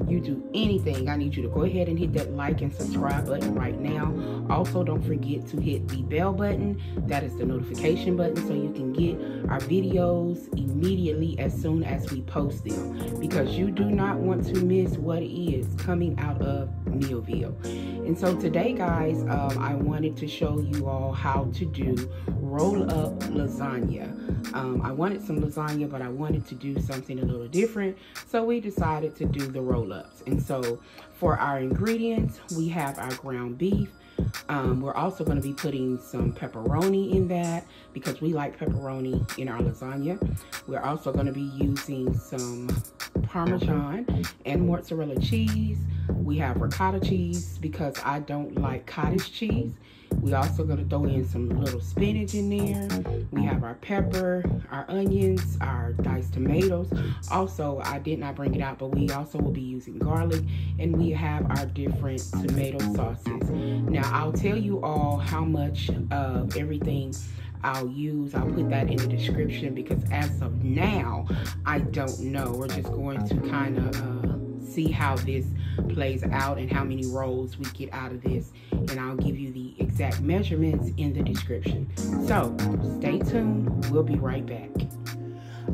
you do anything, I need you to go ahead and hit that like and subscribe button right now. Also, don't forget to hit the bell button. That is the notification button, so you can get our videos immediately as soon as we post them, because you do not want to miss what is coming out of Neoville. And so today, guys, I wanted to show you all how to do roll up lasagna. I wanted some lasagna, but I wanted to do something a little different, so we decided to do the roll-ups. And so for our ingredients, we have our ground beef. We're also going to be putting some pepperoni in that because we like pepperoni in our lasagna. We're also going to be using some Parmesan and mozzarella cheese. We have ricotta cheese because I don't like cottage cheese. We also going to throw in some little spinach in there. We have our pepper, our onions, our diced tomatoes. Also, I did not bring it out, but we also will be using garlic, and we have our different tomato sauces. Now, I'll tell you all how much of everything I'll use. I'll put that in the description because as of now, I don't know. We're just going to kind of see how this plays out and how many rolls we get out of this, and I'll give you the exact measurements in the description. So stay tuned, we'll be right back.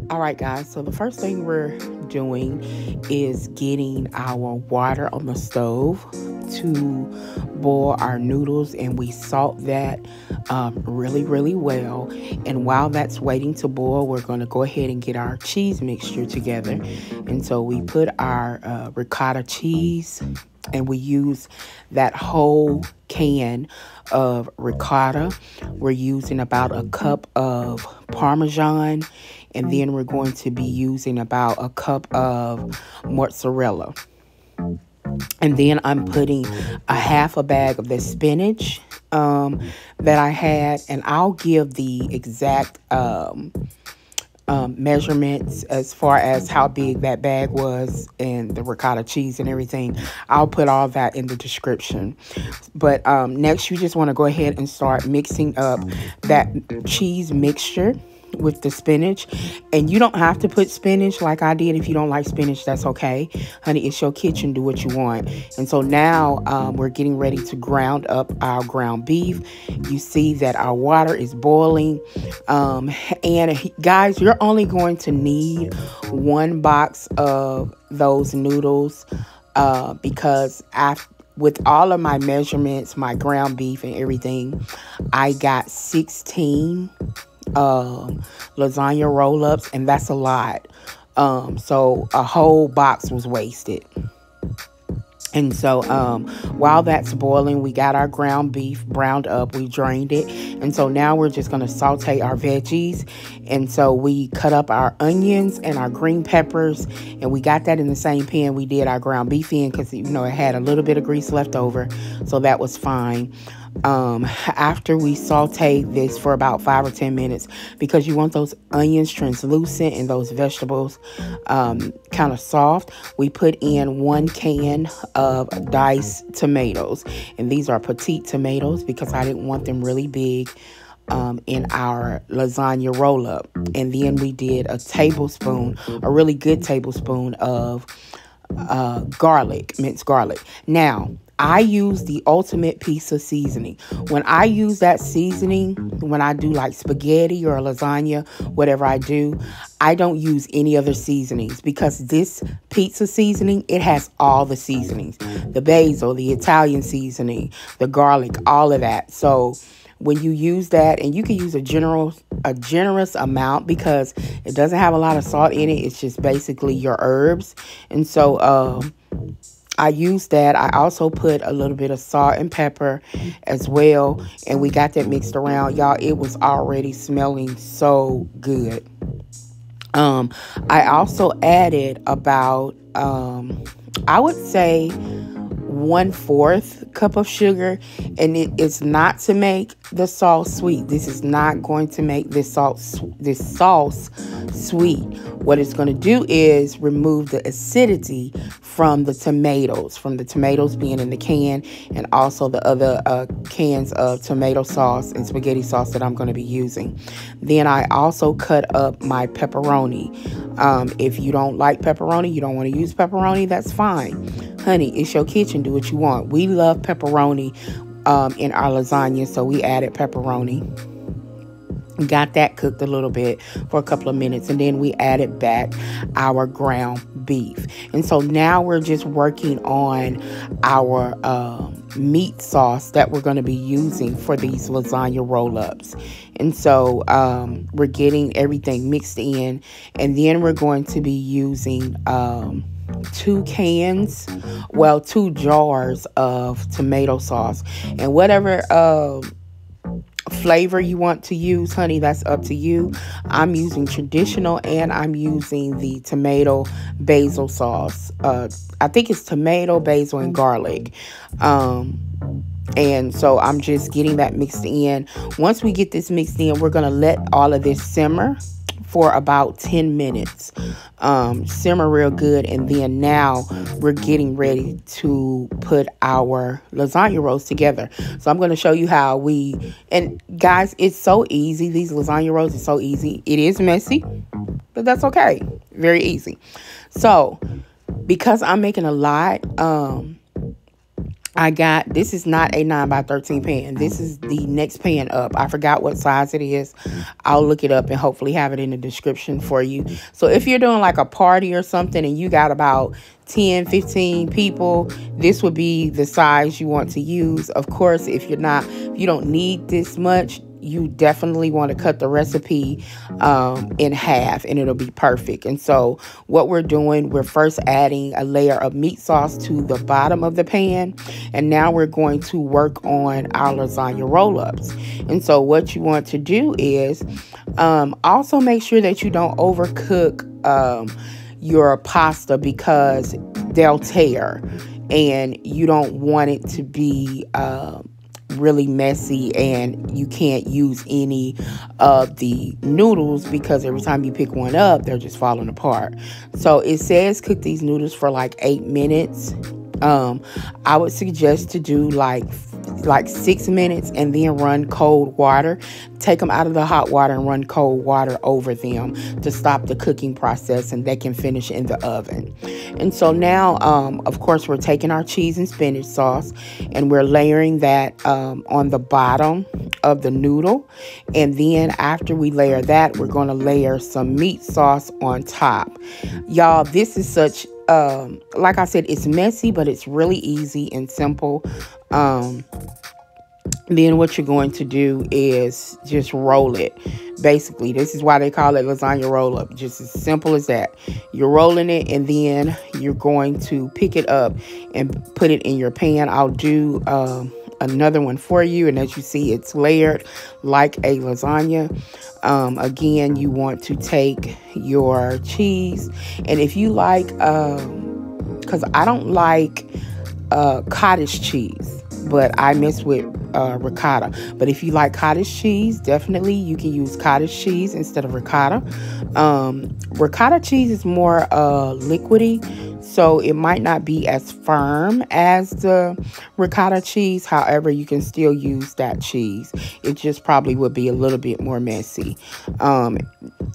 All right, guys, so the first thing we're doing is getting our water on the stove to boil our noodles, and we salt that really well. And while that's waiting to boil, we're going to go ahead and get our cheese mixture together. And so we put our ricotta cheese, and we use that whole can of ricotta. We're using about a cup of Parmesan, and then we're going to be using about a cup of mozzarella. And then I'm putting a half a bag of the spinach that I had, and I'll give the exact measurements as far as how big that bag was and the ricotta cheese and everything. I'll put all that in the description. But next, you just want to go ahead and start mixing up that cheese mixture with the spinach. And you don't have to put spinach like I did. If you don't like spinach, that's okay, honey. It's your kitchen, do what you want. And so now we're getting ready to ground up our ground beef. You see that our water is boiling, and guys, you're only going to need one box of those noodles because with all of my measurements, my ground beef and everything, I got 16 lasagna roll-ups, and that's a lot. So a whole box was wasted. And so while that's boiling, we got our ground beef browned up. We drained it. And so now we're just going to saute our veggies. And so we cut up our onions and our green peppers. And we got that in the same pan we did our ground beef in because, you know, it had a little bit of grease left over. So that was fine. After we saute this for about 5 or 10 minutes, because you want those onions translucent and those vegetables kind of soft, we put in 1 can of diced tomatoes, and these are petite tomatoes because I didn't want them really big in our lasagna roll up. And then we did a tablespoon, a really good tablespoon of garlic, minced garlic. Now, I use the ultimate piece of seasoning. When I use that seasoning, when I do like spaghetti or lasagna, whatever I do, I don't use any other seasonings because this pizza seasoning, it has all the seasonings. The basil, the Italian seasoning, the garlic, all of that. So when you use that, and you can use a generous amount because it doesn't have a lot of salt in it. It's just basically your herbs. And so I use that. I also put a little bit of salt and pepper as well. And we got that mixed around. Y'all, it was already smelling so good. I also added about, I would say 1/4 cup of sugar, and it's not to make the sauce sweet. This is not going to make this sauce sweet. What it's going to do is remove the acidity from the tomatoes being in the can, and also the other cans of tomato sauce and spaghetti sauce that I'm going to be using. Then I also cut up my pepperoni. If you don't like pepperoni, you don't want to use pepperoni, that's fine. Honey, it's your kitchen. Do what you want. We love pepperoni in our lasagna, so we added pepperoni. Got that cooked a little bit for a couple of minutes, and then we added back our ground beef. And so now we're just working on our meat sauce that we're going to be using for these lasagna roll-ups. And so we're getting everything mixed in, and then we're going to be using 2 jars of tomato sauce, and whatever flavor you want to use, honey, that's up to you. I'm using traditional, and I'm using the tomato basil sauce. I think it's tomato, basil, and garlic. And so I'm just getting that mixed in. Once we get this mixed in, we're going to let all of this simmer for about 10 minutes. Simmer real good, and then now we're getting ready to put our lasagna rolls together. So I'm going to show you how and guys, it's so easy. These lasagna rolls are so easy. It is messy, but that's okay. Very easy. So because I'm making a lot, this is not a 9x13 pan. This is the next pan up. I forgot what size it is. I'll look it up and hopefully have it in the description for you. So if you're doing like a party or something and you got about 10, 15 people, this would be the size you want to use. Of course, if you don't need this much, you definitely want to cut the recipe in half, and it'll be perfect. And so what we're doing, we're first adding a layer of meat sauce to the bottom of the pan, and now we're going to work on our lasagna roll-ups. And so what you want to do is also make sure that you don't overcook your pasta, because they'll tear, and you don't want it to be really messy, and you can't use any of the noodles, because every time you pick one up, they're just falling apart. So it says cook these noodles for like 8 minutes. I would suggest to do like 6 minutes, and then run cold water. Take them out of the hot water and run cold water over them to stop the cooking process, and they can finish in the oven. And so now, of course, we're taking our cheese and spinach sauce, and we're layering that on the bottom of the noodle. And then after we layer that, we're going to layer some meat sauce on top. Y'all, this is such, like I said, it's messy, but it's really easy and simple. Then what you're going to do is just roll it. Basically, this is why they call it lasagna roll-up. Just as simple as that. You're rolling it, and then you're going to pick it up and put it in your pan. I'll do another one for you, and as you see, it's layered like a lasagna. Again, you want to take your cheese, and if you like, because I don't like cottage cheese, but I mess with ricotta. But if you like cottage cheese, definitely you can use cottage cheese instead of ricotta. Ricotta cheese is more liquidy, so it might not be as firm as the ricotta cheese. However, you can still use that cheese. It just probably would be a little bit more messy.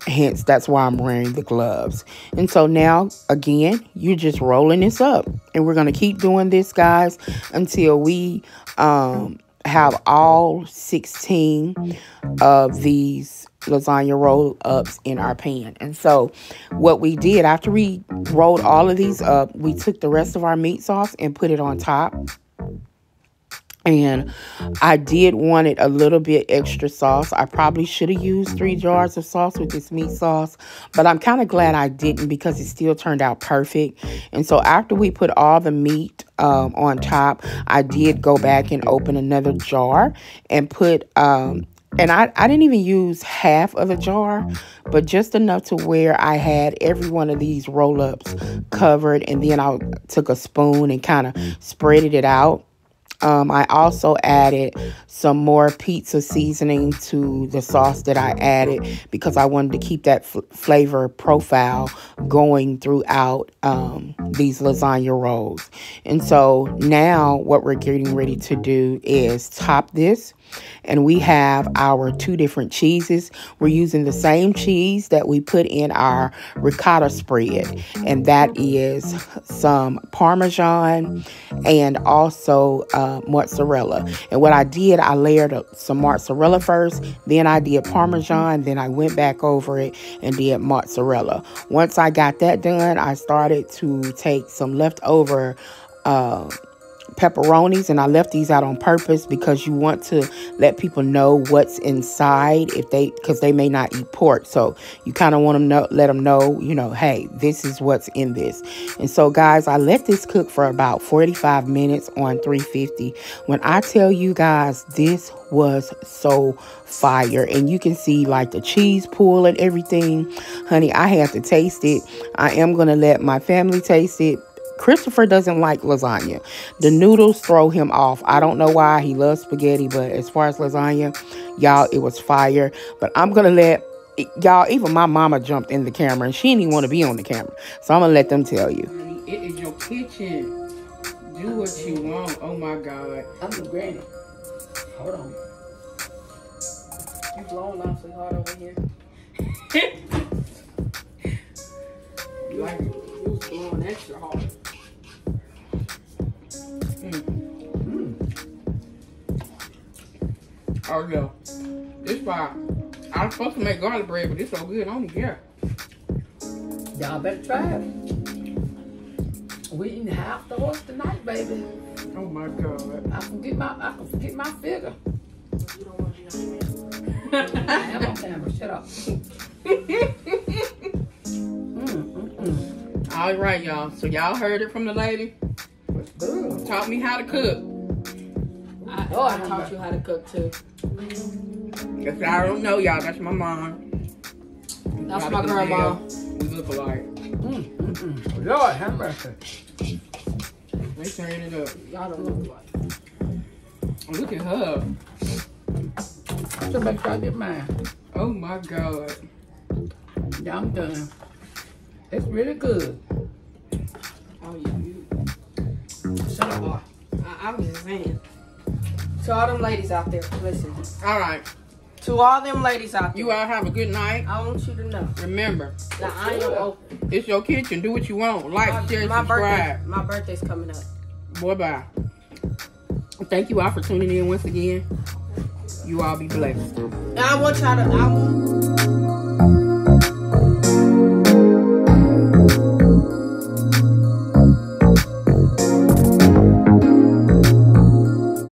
Hence, that's why I'm wearing the gloves. And so now, again, you're just rolling this up. And we're going to keep doing this, guys, until we have all 16 of these lasagna roll-ups in our pan. And so what we did, after we rolled all of these up, we took the rest of our meat sauce and put it on top. And I did want it a little bit extra sauce. I probably should have used 3 jars of sauce with this meat sauce, but I'm kind of glad I didn't, because it still turned out perfect. And so after we put all the meat on top, I did go back and open another jar and put And I didn't even use half of the jar, but just enough to where I had every one of these roll-ups covered. And then I took a spoon and kind of spreaded it out. I also added some more pizza seasoning to the sauce that I added because I wanted to keep that flavor profile going throughout these lasagna rolls. And so now what we're getting ready to do is top this. And we have our 2 different cheeses. We're using the same cheese that we put in our ricotta spread. And that is some Parmesan and also mozzarella. And what I did, I layered some mozzarella first. Then I did Parmesan. Then I went back over it and did mozzarella. Once I got that done, I started to take some leftover pepperonis, and I left these out on purpose because you want to let people know what's inside because they may not eat pork. So you kind of want to let them know, you know, hey, this is what's in this. And so guys, I let this cook for about 45 minutes on 350. When I tell you guys, this was so fire, and you can see like the cheese pool and everything. Honey, I had to taste it. I am going to let my family taste it. Christopher doesn't like lasagna. The noodles throw him off. I don't know why. He loves spaghetti, but as far as lasagna, y'all, it was fire. But I'm going to let y'all, even my mama jumped in the camera and she didn't even want to be on the camera. So I'm going to let them tell you. It is your kitchen. Do what you want. Oh my God. I'm the granny. Hold on. You blowing off so hard over here. Like it was blowing extra hard. Oh yeah, this why I was supposed to make garlic bread, but it's so good. I don't care. Y'all better try it. We eating half the horse tonight, baby. Oh my God! I can forget my figure. You don't want to be on camera. I am on camera. Shut up. All right, y'all. So y'all heard it from the lady. Good. Taught me how to cook. I taught you how to cook too. If y'all don't know, y'all, that's my mom. That's my grandma. We look alike. Lord have mercy. They turn it up. Y'all don't look alike. Look at her. So make sure I get mine. Oh my God. Yeah, I'm done. It's really good. Oh yeah. Shut up. I'm just saying. To all them ladies out there, listen. All right. To all them ladies out there. You all have a good night. I want you to know. Remember, that I am open. It's your kitchen. Do what you want. Like, share, subscribe. My birthday's coming up. Boy, bye. Thank you all for tuning in once again. You all be blessed. I want y'all to...